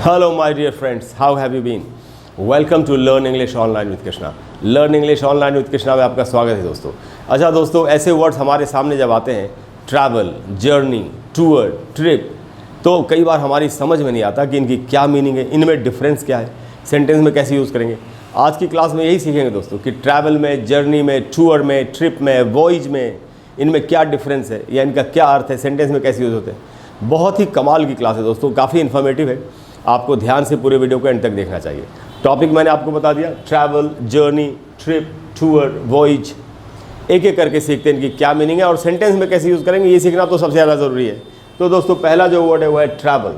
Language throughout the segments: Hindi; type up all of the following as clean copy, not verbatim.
Hello my dear friends, how have you been? Welcome to Learn English Online with Krishna. Learn English Online with Krishna में आपका स्वागत है दोस्तों। अच्छा दोस्तों, ऐसे वर्ड्स हमारे सामने जब आते हैं, ट्रैवल, जर्नी, टूर, ट्रिप, तो कई बार हमारी समझ में नहीं आता कि इनकी क्या मीनिंग है, इनमें डिफरेंस क्या है, सेंटेंस में कैसे यूज़ करेंगे। आज की क्लास में यही सीखेंगे दोस्तों कि ट्रैवल में, जर्नी में, टूर में, ट्रिप में, वॉयज में, इनमें क्या डिफरेंस है या इनका क्या अर्थ है, सेंटेंस में कैसे यूज़ होते हैं। बहुत ही कमाल की क्लास है दोस्तों, काफ़ी इन्फॉर्मेटिव है। आपको ध्यान से पूरे वीडियो को एंड तक देखना चाहिए। टॉपिक मैंने आपको बता दिया, travel, journey, trip, tour, voyage, एक एक करके सीखते हैं इनकी क्या मीनिंग है और सेंटेंस में कैसे यूज़ करेंगे, ये सीखना तो सबसे ज़्यादा ज़रूरी है। तो दोस्तों पहला जो वर्ड है वो है ट्रैवल।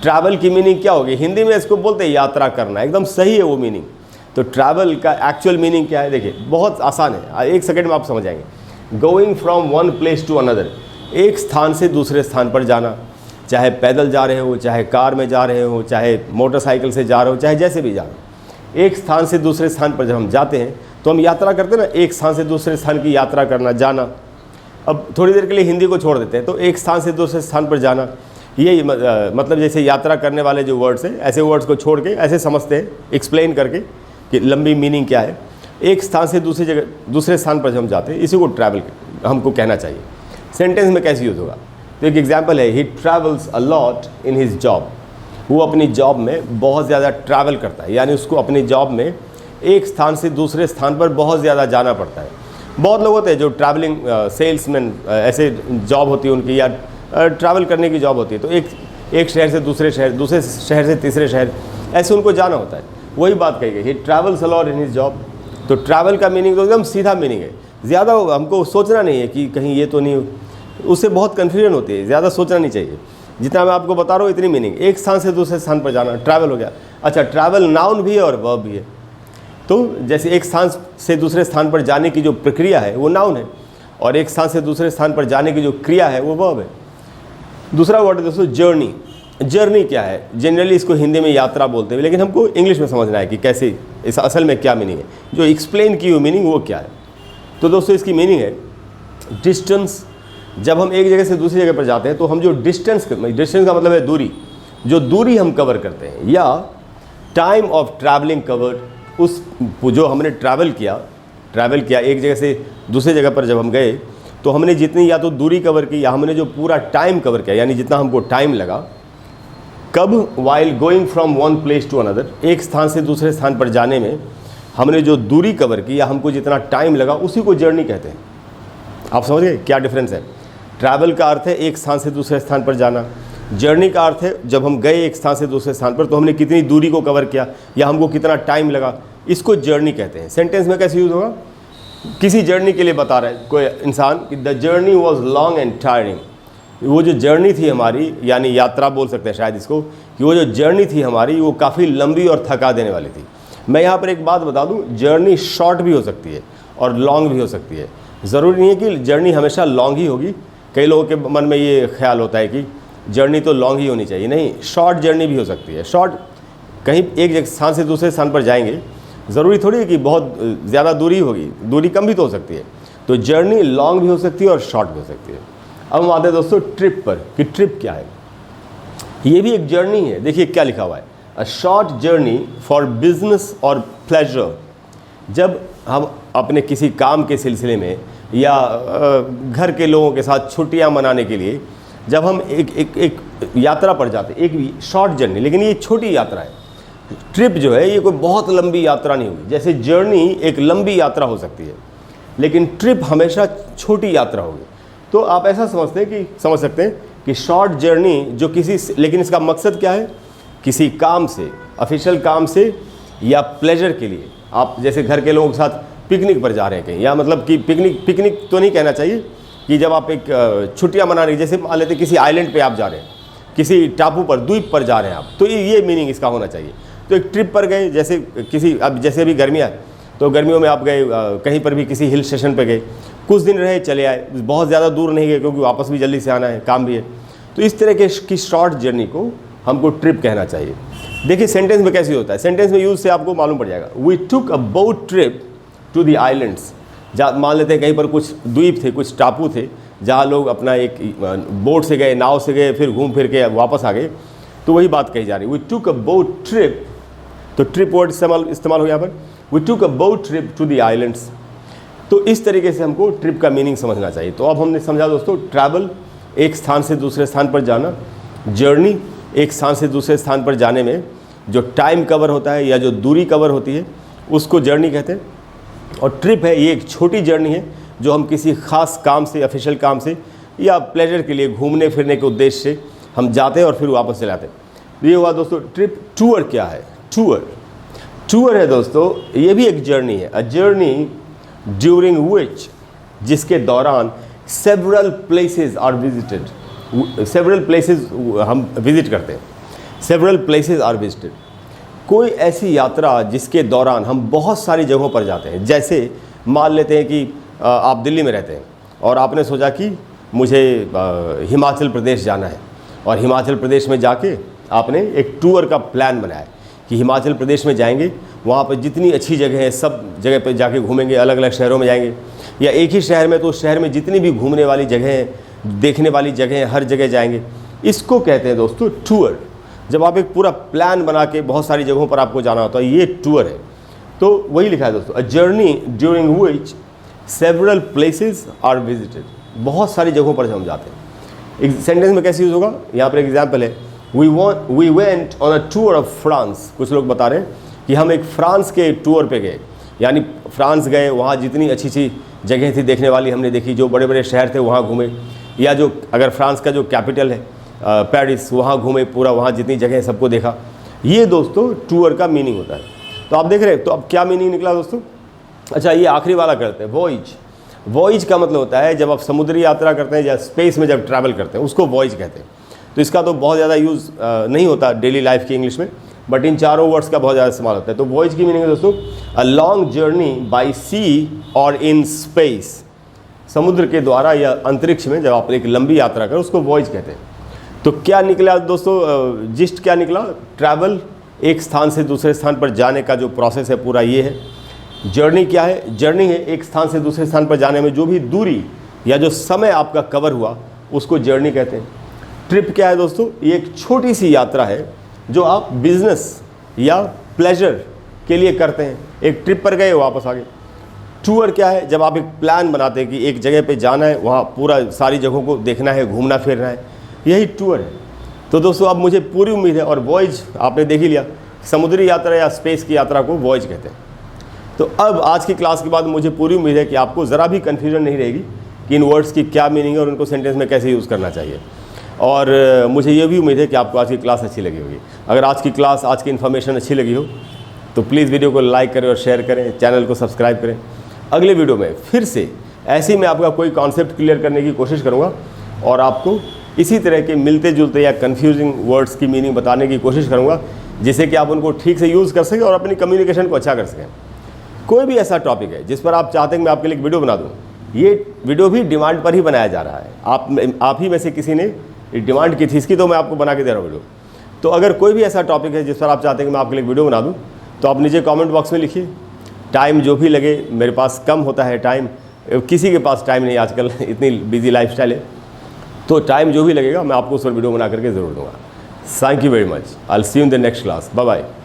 ट्रैवल की मीनिंग क्या होगी? हिंदी में इसको बोलते हैं यात्रा करना, एकदम सही है वो मीनिंग। तो ट्रैवल का एक्चुअल मीनिंग क्या है? देखिए बहुत आसान है, एक सेकेंड में आप समझ जाएंगे। Going from one place to another, एक स्थान से दूसरे स्थान पर जाना, चाहे पैदल जा रहे हो, चाहे कार में जा रहे हो, चाहे मोटरसाइकिल से जा रहे हो, चाहे जैसे भी जा रहे हो। एक स्थान से दूसरे स्थान पर जब हम जाते हैं तो हम यात्रा करते हैं ना, एक स्थान से दूसरे स्थान की यात्रा करना, जाना। अब थोड़ी देर के लिए हिंदी को छोड़ देते हैं, तो एक स्थान से दूसरे स्थान पर जाना, ये मतलब जैसे यात्रा करने वाले जो वर्ड्स हैं, ऐसे वर्ड्स को छोड़ के ऐसे समझते हैं, एक्सप्लेन करके कि लंबी मीनिंग क्या है। एक स्थान से दूसरे स्थान पर जब हम जाते हैं, इसी को ट्रैवल हमको कहना चाहिए। सेंटेंस में कैसे यूज़ होगा? तो एक एग्जाम्पल है, ही travels a lot in his job. वो अपनी जॉब में बहुत ज़्यादा ट्रैवल करता है, यानी उसको अपनी जॉब में एक स्थान से दूसरे स्थान पर बहुत ज़्यादा जाना पड़ता है। बहुत लोग होते हैं जो ट्रैवलिंग सेल्समैन, ऐसे जॉब होती है उनकी, या ट्रैवल करने की जॉब होती है। तो एक शहर से दूसरे शहर, दूसरे शहर से तीसरे शहर, ऐसे उनको जाना होता है। वही बात कही गई, ही travels a lot in his job. तो ट्रैवल का मीनिंग तो एकदम सीधा मीनिंग है, ज़्यादा हमको सोचना नहीं है कि कहीं ये तो नहीं, उससे बहुत कन्फ्यूजन होती है, ज़्यादा सोचना नहीं चाहिए। जितना मैं आपको बता रहा हूँ इतनी मीनिंग, एक स्थान से दूसरे स्थान पर जाना, ट्रैवल हो गया। अच्छा, ट्रैवल नाउन भी है और वर्ब भी है। तो जैसे एक स्थान से दूसरे स्थान पर जाने की जो प्रक्रिया है वो नाउन है, और एक स्थान से दूसरे स्थान पर जाने की जो क्रिया है वो वर्ब है। दूसरा वर्ड है दोस्तों जर्नी। जर्नी क्या है? जनरली इसको हिंदी में यात्रा बोलते हैं, लेकिन हमको इंग्लिश में समझना है कि कैसे, इस असल में क्या मीनिंग है, जो एक्सप्लेन की हुई मीनिंग वो क्या है। तो दोस्तों इसकी मीनिंग है डिस्टेंस। जब हम एक जगह से दूसरी जगह पर जाते हैं तो हम जो डिस्टेंस का मतलब है दूरी, जो दूरी हम कवर करते हैं, या टाइम ऑफ ट्रैवलिंग कवर्ड, उस जो हमने ट्रैवल किया एक जगह से दूसरी जगह पर जब हम गए तो हमने जितनी या तो दूरी कवर की या हमने जो पूरा टाइम कवर किया, यानी जितना हमको टाइम लगा। कब? While going from one place to another, एक स्थान से दूसरे स्थान पर जाने में हमने जो दूरी कवर की या हमको जितना टाइम लगा, उसी को जर्नी कहते हैं। आप समझ गए क्या डिफरेंस है? ट्रैवल का अर्थ है एक स्थान से दूसरे स्थान पर जाना, जर्नी का अर्थ है जब हम गए एक स्थान से दूसरे स्थान पर तो हमने कितनी दूरी को कवर किया या हमको कितना टाइम लगा, इसको जर्नी कहते हैं। सेंटेंस में कैसे यूज़ होगा? किसी जर्नी के लिए बता रहा है कोई इंसान कि the journey was long and tiring. वो जो जर्नी थी हमारी, यानी यात्रा बोल सकते हैं शायद इसको, कि वो जो जर्नी थी हमारी वो काफ़ी लंबी और थका देने वाली थी। मैं यहाँ पर एक बात बता दूँ, जर्नी शॉर्ट भी हो सकती है और लॉन्ग भी हो सकती है। ज़रूरी नहीं है कि जर्नी हमेशा लॉन्ग ही होगी। कई लोगों के मन में ये ख्याल होता है कि जर्नी तो लॉन्ग ही होनी चाहिए। नहीं, शॉर्ट जर्नी भी हो सकती है। शॉर्ट, कहीं एक स्थान से दूसरे स्थान पर जाएंगे, ज़रूरी थोड़ी है कि बहुत ज़्यादा दूरी होगी, दूरी कम भी तो हो सकती है। तो जर्नी लॉन्ग भी हो सकती है और शॉर्ट भी हो सकती है। अब हम आते हैं दोस्तों ट्रिप पर, कि ट्रिप क्या है। ये भी एक जर्नी है। देखिए क्या लिखा हुआ है, a short journey for business और प्लेजर। जब हम अपने किसी काम के सिलसिले में या घर के लोगों के साथ छुट्टियां मनाने के लिए जब हम एक यात्रा पर जाते हैं, एक शॉर्ट जर्नी, लेकिन ये छोटी यात्रा है। ट्रिप जो है ये कोई बहुत लंबी यात्रा नहीं होगी। जैसे जर्नी एक लंबी यात्रा हो सकती है, लेकिन ट्रिप हमेशा छोटी यात्रा होगी। तो आप ऐसा समझ सकते हैं कि शॉर्ट जर्नी जो लेकिन इसका मकसद क्या है? किसी काम से, ऑफिशियल काम से या प्लेजर के लिए। आप जैसे घर के लोगों के साथ पिकनिक पर जा रहे हैं कहीं, या मतलब कि पिकनिक तो नहीं कहना चाहिए कि जब आप एक छुट्टियां मना रही, जैसे मान लेते किसी आइलैंड पे आप जा रहे हैं, किसी टापू पर, द्वीप पर जा रहे हैं आप, तो ये मीनिंग इसका होना चाहिए। तो एक ट्रिप पर गए, जैसे अब जैसे अभी गर्मियाँ है तो गर्मियों में आप गए कहीं पर भी किसी हिल स्टेशन पर गए, कुछ दिन रहे चले आए, बहुत ज़्यादा दूर नहीं गए क्योंकि वापस भी जल्दी से आना है, काम भी है। तो इस तरह की शॉर्ट जर्नी को हमको ट्रिप कहना चाहिए। देखिए सेंटेंस में कैसे होता है, सेंटेंस में यूज़ से आपको मालूम पड़ जाएगा। We took a boat trip to the islands. मान लेते हैं कहीं पर कुछ द्वीप थे, कुछ टापू थे, जहाँ लोग अपना एक बोट से गए, नाव से गए, फिर घूम फिर के वापस आ गए। तो वही बात कही जा रही है। We took a boat trip, तो ट्रिप वर्ड इस्तेमाल हो यहाँ पर। We took a boat trip to the islands. तो इस तरीके से हमको ट्रिप का मीनिंग समझना चाहिए। तो अब हमने समझा दोस्तों, ट्रैवल एक स्थान से दूसरे स्थान पर जाना, जर्नी एक स्थान से दूसरे स्थान पर जाने में जो टाइम कवर होता है या जो दूरी कवर होती है उसको जर्नी कहते हैं। और ट्रिप है, ये एक छोटी जर्नी है जो हम किसी ख़ास काम से, ऑफिशियल काम से या प्लेजर के लिए, घूमने फिरने के उद्देश्य से हम जाते हैं और फिर वापस चले आते हैं। ये हुआ दोस्तों ट्रिप। टूर क्या है? टूर है दोस्तों, ये भी एक जर्नी है। अ जर्नी ड्यूरिंग विच, जिसके दौरान several places are visited, several places हम विजिट करते हैं, सेवरल प्लेसेस आर विजिटेड। कोई ऐसी यात्रा जिसके दौरान हम बहुत सारी जगहों पर जाते हैं। जैसे मान लेते हैं कि आप दिल्ली में रहते हैं और आपने सोचा कि मुझे हिमाचल प्रदेश जाना है, और हिमाचल प्रदेश में जाके आपने एक टूर का प्लान बनाया कि हिमाचल प्रदेश में जाएंगे, वहाँ पर जितनी अच्छी जगह है सब जगह पर जाके घूमेंगे, अलग अलग शहरों में जाएंगे, या एक ही शहर में तो उस शहर में जितनी भी घूमने वाली जगह हैं, देखने वाली जगह हैं, हर जगह जाएंगे। इसको कहते हैं दोस्तों टूर। जब आप एक पूरा प्लान बना के बहुत सारी जगहों पर आपको जाना होता है, ये टूर है। तो वही लिखा है दोस्तों, a journey during which several places are visited. बहुत सारी जगहों पर हम जाते हैं। एक सेंटेंस में कैसे यूज़ होगा? यहाँ पर एग्जाम्पल है, we went on a tour of France. कुछ लोग बता रहे हैं कि हम एक फ्रांस के टूर पे गए, यानी फ्रांस गए, वहाँ जितनी अच्छी अच्छी जगह थी देखने वाली हमने देखी, जो बड़े बड़े शहर थे वहाँ घूमे, या जो अगर फ्रांस का जो कैपिटल है पेरिस, वहाँ घूमे पूरा, वहाँ जितनी जगह है सबको देखा। ये दोस्तों टूर का मीनिंग होता है। तो आप देख रहे हैं, तो अब क्या मीनिंग निकला दोस्तों? अच्छा, ये आखिरी वाला करते हैं, वॉयज। वॉयज का मतलब होता है जब आप समुद्री यात्रा करते हैं या स्पेस में जब ट्रैवल करते हैं, उसको वॉयज कहते हैं। तो इसका तो बहुत ज़्यादा यूज़ नहीं होता डेली लाइफ की इंग्लिश में, बट इन चारों वर्ड्स का बहुत ज़्यादा इस्तेमाल होता है। तो वॉयज की मीनिंग है दोस्तों, अ लॉन्ग जर्नी बाय सी और इन स्पेस। समुद्र के द्वारा या अंतरिक्ष में जब आप एक लंबी यात्रा करें उसको वॉयज कहते हैं। तो क्या निकला दोस्तों, जिस्ट क्या निकला? ट्रैवल एक स्थान से दूसरे स्थान पर जाने का जो प्रोसेस है पूरा ये है। जर्नी क्या है? जर्नी है एक स्थान से दूसरे स्थान पर जाने में जो भी दूरी या जो समय आपका कवर हुआ उसको जर्नी कहते हैं। ट्रिप क्या है दोस्तों? ये एक छोटी सी यात्रा है जो आप बिजनेस या प्लेजर के लिए करते हैं। एक ट्रिप पर गए, वापस आ गए। टूर क्या है? जब आप एक प्लान बनाते हैं कि एक जगह पे जाना है, वहाँ पूरा सारी जगहों को देखना है, घूमना फिरना है, यही टूर है। तो दोस्तों अब मुझे पूरी उम्मीद है, और वॉयज आपने देख ही लिया, समुद्री यात्रा या स्पेस की यात्रा को वॉयज कहते हैं। तो अब आज की क्लास के बाद मुझे पूरी उम्मीद है कि आपको ज़रा भी कन्फ्यूजन नहीं रहेगी कि इन वर्ड्स की क्या मीनिंग है और उनको सेंटेंस में कैसे यूज़ करना चाहिए। और मुझे ये भी उम्मीद है कि आपको आज की क्लास अच्छी लगी होगी। अगर आज की क्लास, आज की इन्फॉर्मेशन अच्छी लगी हो तो प्लीज़ वीडियो को लाइक करें और शेयर करें, चैनल को सब्सक्राइब करें। अगले वीडियो में फिर से ऐसे ही मैं आपका कोई कॉन्सेप्ट क्लियर करने की कोशिश करूँगा और आपको इसी तरह के मिलते जुलते या कन्फ्यूजिंग वर्ड्स की मीनिंग बताने की कोशिश करूँगा, जिससे कि आप उनको ठीक से यूज़ कर सकें और अपनी कम्युनिकेशन को अच्छा कर सकें। कोई भी ऐसा टॉपिक है जिस पर आप चाहते हैं मैं आपके लिए एक वीडियो बना दूँ, ये वीडियो भी डिमांड पर ही बनाया जा रहा है। आप ही में से किसी ने डिमांड की थी इसकी, तो मैं आपको बना के दे रहा हूँ वीडियो। तो अगर कोई भी ऐसा टॉपिक है जिस पर आप चाहते हैं कि मैं आपके लिए वीडियो बना दूँ, तो आप नीचे कमेंट बॉक्स में लिखिए। टाइम जो भी लगे, मेरे पास कम होता है टाइम, किसी के पास टाइम नहीं आजकल, इतनी बिजी लाइफस्टाइल है, तो टाइम जो भी लगेगा मैं आपको उस पर वीडियो बना करके ज़रूर दूँगा। Thank you very much. I will see you in the next class. Bye bye.